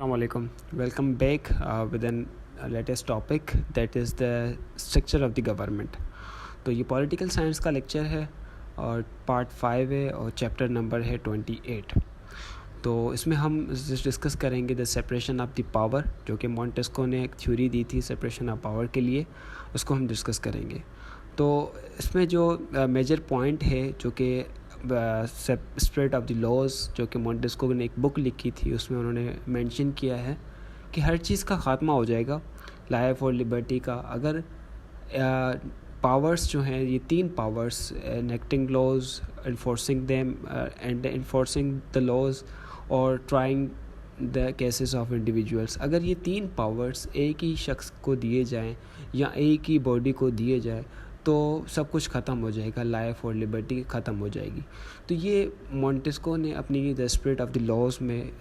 Assalamu alaikum. Welcome back with an latest topic that is the structure of the government. तो ये political science का lecture है और part 5 है और चैप्टर नंबर है 28. तो इसमें हम डिस्कस करेंगे the separation of the power, जो कि मॉन्टेस्को ने एक थ्योरी दी थी सेपरेशन ऑफ पावर के लिए, उसको हम डिस्कस करेंगे. तो इसमें जो मेजर पॉइंट है जो कि स्प्रेड ऑफ द लॉज, जो कि मॉन्टेस्को ने एक बुक लिखी थी, उसमें उन्होंने मेंशन किया है कि हर चीज़ का ख़ात्मा हो जाएगा, लाइफ और लिबर्टी का, अगर पावर्स जो हैं, ये 3 powers, enacting laws, enforcing them and enforcing the laws और trying the cases of individuals, अगर ये 3 पावर्स एक ही शख्स को दिए जाएं या एक ही बॉडी को दिए जाए तो सब कुछ ख़त्म हो जाएगा, लाइफ और लिबर्टी ख़त्म हो जाएगी. तो ये मॉन्टेस्को ने अपनी the spirit of the laws में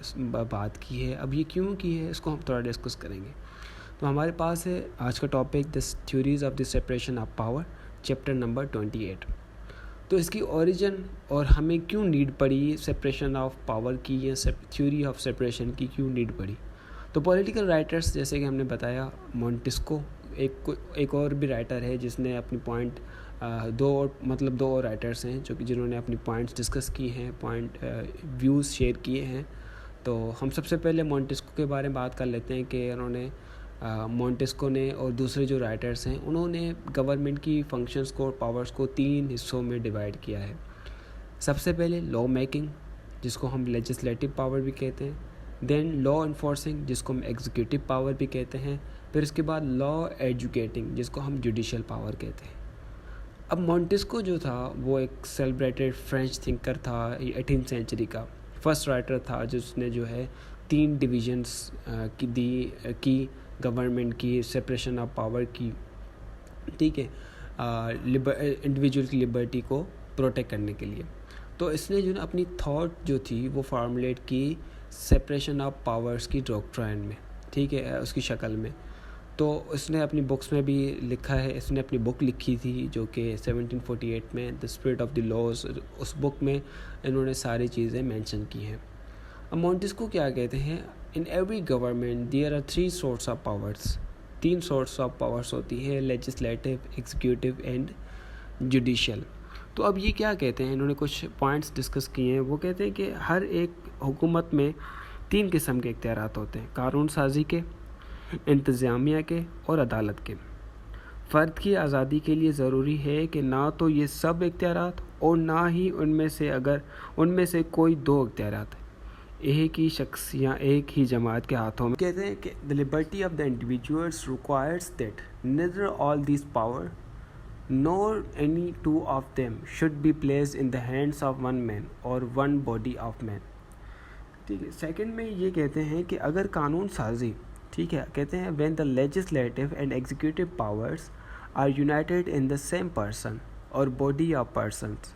बात की है. अब ये क्यों की है, इसको हम थोड़ा डिस्कस करेंगे. तो हमारे पास है आज का topic the theories of the separation of power, chapter number 28. तो इसकी ओरिजिन और हमें क्यों नीड पड़ी सेपरेशन ऑफ पावर की या थ्योरी ऑफ सेपरेशन की क्यों नीड पड़ी. तो पॉलिटिकल राइटर्स, जैसे कि हमने बताया, मॉन्टेस्को, एक और भी राइटर है जिसने अपनी पॉइंट दो और राइटर्स हैं जिन्होंने अपनी पॉइंट्स डिस्कस की हैं, व्यूज़ शेयर किए हैं. तो हम सबसे पहले मॉन्टेस्को के बारे में बात कर लेते हैं कि उन्होंने मॉन्टेस्को ने और दूसरे जो राइटर्स हैं उन्होंने गवर्नमेंट की फंक्शंस को, पावर्स को 3 हिस्सों में डिवाइड किया है. सबसे पहले लॉ मेकिंग, जिसको हम लेजिस्लेटिव पावर भी कहते हैं, देन लॉ इन्फोर्सिंग, जिसको हम एग्जीक्यूटिव पावर भी कहते हैं, फिर इसके बाद लॉ एजुकेटिंग, जिसको हम जुडिशल पावर कहते हैं. अब मॉन्टेस्को जो था वो एक सेलिब्रेटेड फ्रेंच थिंकर था, 18th सेंचुरी का फर्स्ट राइटर था जिसने जो है 3 डिविजन्स की गवर्नमेंट की, सेपरेशन ऑफ पावर की, ठीक है, इंडिविजुअल की लिबर्टी को प्रोटेक्ट करने के लिए. तो इसने जो अपनी थॉट जो थी वो फार्मुलेट की सेपरेशन ऑफ पावर्स की डॉक्ट्राइन में, ठीक है, उसकी शक्ल में. तो इसने अपनी बुक्स में भी लिखा है, इसने अपनी बुक लिखी थी जो कि 1748 में, the spirit of the laws. उस बुक में इन्होंने सारी चीज़ें मेंशन की हैं. अब मॉन्टेस्को क्या कहते हैं, in every government there are 3 source of powers. 3 source of powers होती है, लेजिस्लेटिव, एग्जीक्यूटिव एंड जुडिशल. तो अब ये क्या कहते हैं, इन्होंने कुछ पॉइंट्स डिस्कस किए हैं. वो कहते हैं कि हर एक हुकूमत में 3 किस्म के इख्तियारात होते हैं, कानून साजी के, इंतज़ामिया के और अदालत के. फ़र्द की आज़ादी के लिए ज़रूरी है कि ना तो ये सब इख्तियारात और ना ही उनमें से कोई 2 इख्तियारात एक ही शख्स या एक ही जमात के हाथों में. कहते हैं कि the liberty of the individuals requires that neither all these power nor any 2 of them should be placed in the hands of one man or one body of man. ठीक है. सेकंड में ये कहते हैं कि अगर कानून साजी, ठीक है, कहते हैं when the legislative and executive powers are united in the same person or body of persons,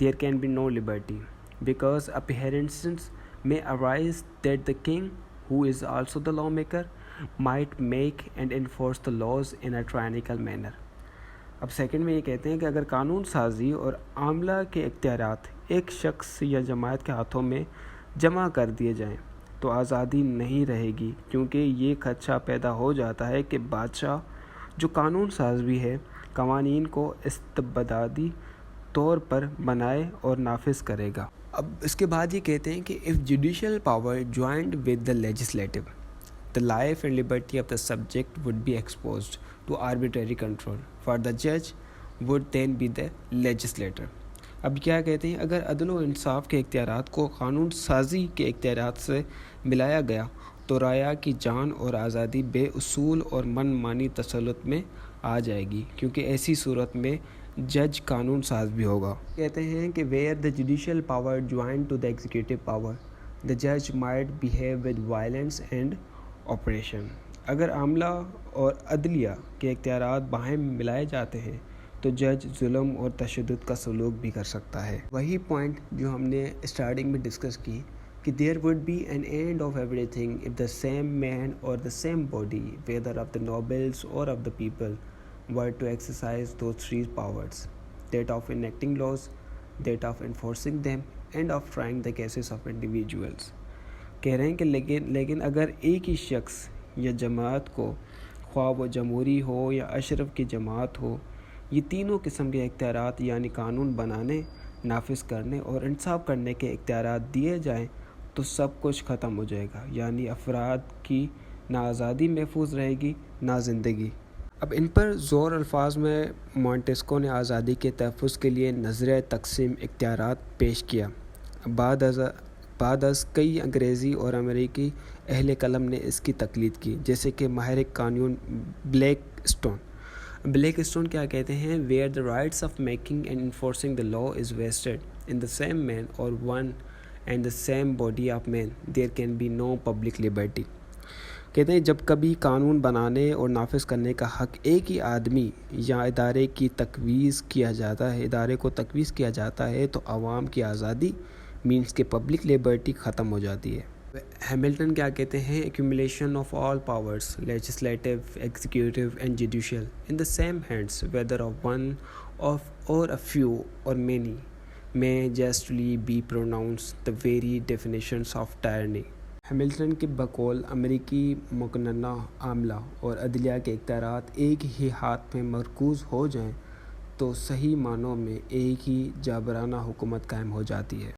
there can be no liberty, because appearances may arise that the king, who is also the lawmaker, might make and enforce the laws in a tyrannical manner. अब second में ये कहते हैं कि अगर कानून साजी और आमला के इख्तियारात एक शख्स या जमात के हाथों में जमा कर दिए जाएं तो आज़ादी नहीं रहेगी, क्योंकि ये खदशा पैदा हो जाता है कि बादशाह, जो कानून साज भी है, कवानीन को इस्तबदादी तौर पर बनाए और नाफिज करेगा. अब इसके बाद ये कहते हैं कि if judicial power joined with the legislative, the life and liberty of the subject would be exposed to arbitrary control, for the जज would then be the legislator. अब क्या कहते हैं, अगर अदल व इंसाफ के इख्तियारात को कानून साजी के इख्तियारात से मिलाया गया तो राया की जान और आज़ादी बेउसूल और मनमानी तसल्लुत में आ जाएगी, क्योंकि ऐसी सूरत में जज कानून साज भी होगा. कहते हैं कि where the judicial power join to the executive power, the जज might behave with violence and operation. अगर आमला और अदलिया के इख्तियारात बाहम मिलाए जाते हैं तो जज जुल्म और तशद्दुद का सलूक भी कर सकता है. वही पॉइंट जो हमने स्टार्टिंग में डिस्कस की कि there would be an end of everything if the same man or the same body, whether of the nobles or of the people, were to exercise those 3 powers, that of enacting laws, that of enforcing them, and of trying the cases of individuals. کہہ رہے ہیں کہ لیکن اگر ایک ہی شخص یا جماعت کو، خواہ وہ جمہوری ہو یا اشرف کی جماعت ہو، یہ تینوں قسم کے اختیارات یعنی قانون بنانے، نافذ کرنے اور انصاف کرنے کے اختیارات دیے جائیں تو سب کچھ ختم ہو جائے گا، یعنی افراد کی نہ آزادی محفوظ رہے گی نہ زندگی۔ اب ان پر زور الفاظ میں مونٹسکو نے آزادی کے تحفظ کے لیے نظریہ تقسیم اختیارات پیش کیا۔ بعد از کئی انگریزی اور امریکی اہل قلم نے اس کی تقلید کی، جیسے کہ ماہر قانون بلیک اسٹون کیا کہتے ہیں؟ where the rights of making and enforcing the law is vested in the same man or one and the same body of men, there can be no public liberty۔ کہتے ہیں جب کبھی قانون بنانے اور نافذ کرنے کا حق ایک ہی آدمی یا ادارے کو تقویض کیا جاتا ہے تو عوام کی آزادی مینس کہ پبلک لبرٹی ختم ہو جاتی ہے۔ ہیملٹن کیا کہتے ہیں؟ accumulation of all powers, legislative, executive and judicial, in the same hands, whether of one or a few or many, may justly be pronounced the very definitions of tyranny۔ Hamilton کے بقول امریکی مقننہ عملہ اور عدلیہ کے اختیارات ایک ہی ہاتھ میں مرکوز ہو جائیں تو صحیح معنوں میں ایک ہی جابرانہ حکومت قائم ہو جاتی ہے۔